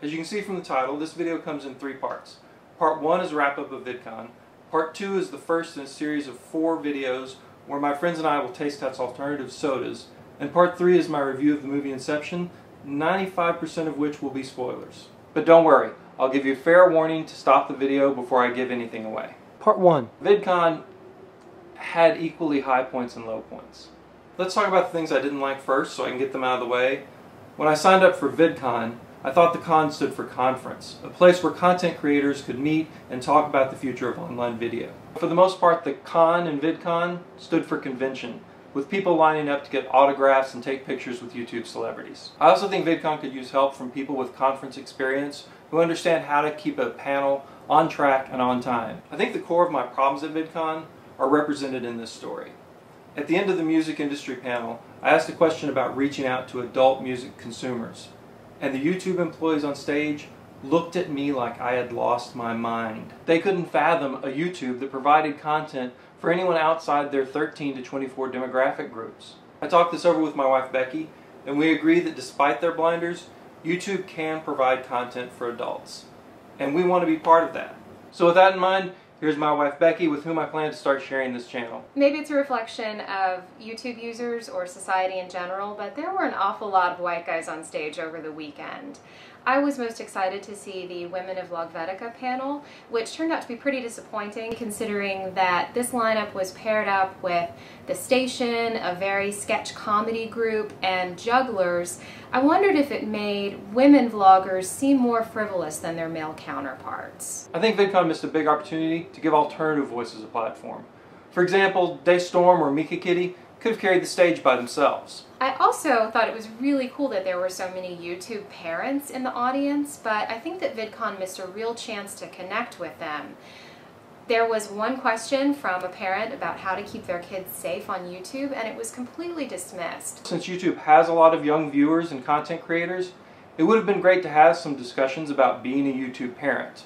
As you can see from the title, this video comes in 3 parts. Part 1 is a wrap-up of VidCon. Part 2 is the first in a series of 4 videos where my friends and I will taste test alternative sodas. And Part 3 is my review of the movie Inception, 95% of which will be spoilers. But don't worry, I'll give you a fair warning to stop the video before I give anything away. Part 1. VidCon had equally high points and low points. Let's talk about the things I didn't like first so I can get them out of the way. When I signed up for VidCon, I thought the con stood for conference, a place where content creators could meet and talk about the future of online video. For the most part, the con in VidCon stood for convention, with people lining up to get autographs and take pictures with YouTube celebrities. I also think VidCon could use help from people with conference experience who understand how to keep a panel on track and on time. I think the core of my problems at VidCon are represented in this story. At the end of the music industry panel, I asked a question about reaching out to adult music consumers, and the YouTube employees on stage looked at me like I had lost my mind. They couldn't fathom a YouTube that provided content for anyone outside their 13 to 24 demographic groups. I talked this over with my wife Becky, and we agreed that despite their blinders, YouTube can provide content for adults. And we want to be part of that. So with that in mind, here's my wife Becky, with whom I plan to start sharing this channel. Maybe it's a reflection of YouTube users or society in general, but there were an awful lot of white guys on stage over the weekend. I was most excited to see the Women of Vlogvetica panel, which turned out to be pretty disappointing considering that this lineup was paired up with The Station, a very sketch comedy group, and jugglers. I wondered if it made women vloggers seem more frivolous than their male counterparts. I think VidCon missed a big opportunity to give alternative voices a platform. For example, DeStorm or MeekaKitty could have carried the stage by themselves. I also thought it was really cool that there were so many YouTube parents in the audience, but I think that VidCon missed a real chance to connect with them. There was one question from a parent about how to keep their kids safe on YouTube, and it was completely dismissed. Since YouTube has a lot of young viewers and content creators, it would have been great to have some discussions about being a YouTube parent.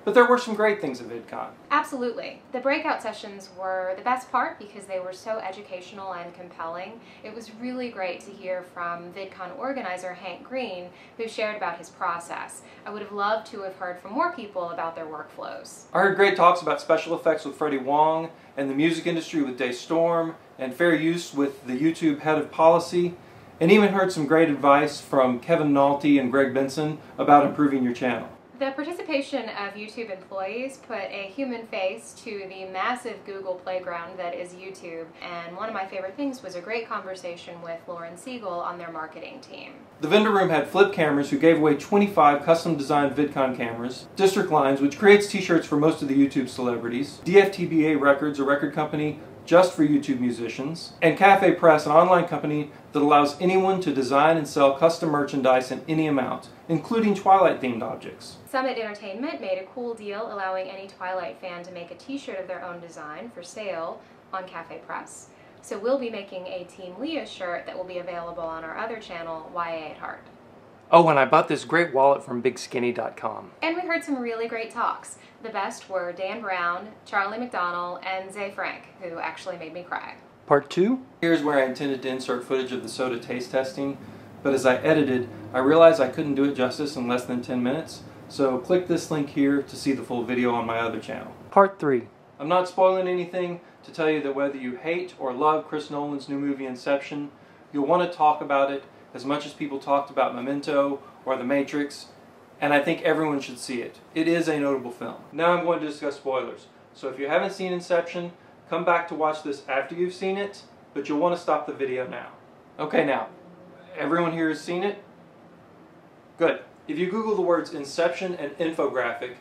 But there were some great things at VidCon. Absolutely. The breakout sessions were the best part because they were so educational and compelling. It was really great to hear from VidCon organizer Hank Green, who shared about his process. I would have loved to have heard from more people about their workflows. I heard great talks about special effects with Freddie Wong, and the music industry with DeStorm, and fair use with the YouTube head of policy, and even heard some great advice from Kevin Nalty and Greg Benson about improving your channel. The participation of YouTube employees put a human face to the massive Google playground that is YouTube, and one of my favorite things was a great conversation with Lauren Siegel on their marketing team. The vendor room had flip cameras who gave away 25 custom-designed VidCon cameras, District Lines, which creates t-shirts for most of the YouTube celebrities, DFTBA Records, a record company just for YouTube musicians, and Cafe Press, an online company that allows anyone to design and sell custom merchandise in any amount, including Twilight-themed objects. Summit Entertainment made a cool deal allowing any Twilight fan to make a t-shirt of their own design for sale on Cafe Press. So we'll be making a Team Leah shirt that will be available on our other channel, YA at Heart. Oh, and I bought this great wallet from BigSkinny.com. And we heard some really great talks. The best were Dan Brown, Charlie McDonnell, and Zay Frank, who actually made me cry. Part 2? Here's where I intended to insert footage of the soda taste testing, but as I edited, I realized I couldn't do it justice in less than 10 minutes, so click this link here to see the full video on my other channel. Part 3. I'm not spoiling anything to tell you that whether you hate or love Chris Nolan's new movie Inception, you'll want to talk about it as much as people talked about Memento or The Matrix, and I think everyone should see it. It is a notable film. Now I'm going to discuss spoilers, so if you haven't seen Inception, come back to watch this after you've seen it, but you'll want to stop the video now. Okay, now, everyone here has seen it? Good. If you Google the words Inception and infographic,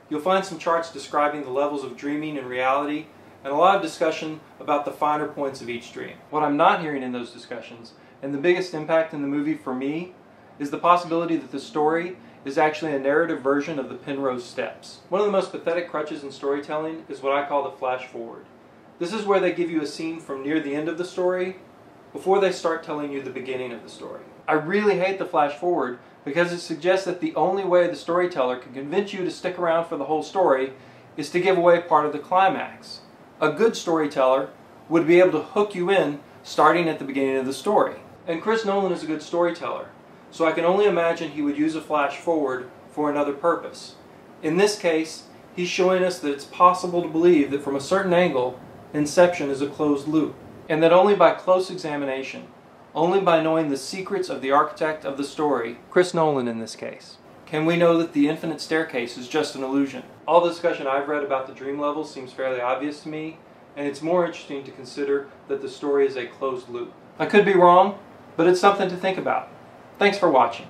you'll find some charts describing the levels of dreaming and reality, and a lot of discussion about the finer points of each dream. What I'm not hearing in those discussions, and the biggest impact in the movie for me, is the possibility that the story is actually a narrative version of the Penrose Steps. One of the most pathetic crutches in storytelling is what I call the flash forward. This is where they give you a scene from near the end of the story before they start telling you the beginning of the story. I really hate the flash forward because it suggests that the only way the storyteller can convince you to stick around for the whole story is to give away part of the climax. A good storyteller would be able to hook you in starting at the beginning of the story. And Chris Nolan is a good storyteller. so I can only imagine he would use a flash forward for another purpose. In this case, he's showing us that it's possible to believe that from a certain angle, Inception is a closed loop, and that only by close examination, only by knowing the secrets of the architect of the story, Chris Nolan in this case, can we know that the infinite staircase is just an illusion. All the discussion I've read about the dream levels seems fairly obvious to me, and it's more interesting to consider that the story is a closed loop. I could be wrong, but it's something to think about. Thanks for watching.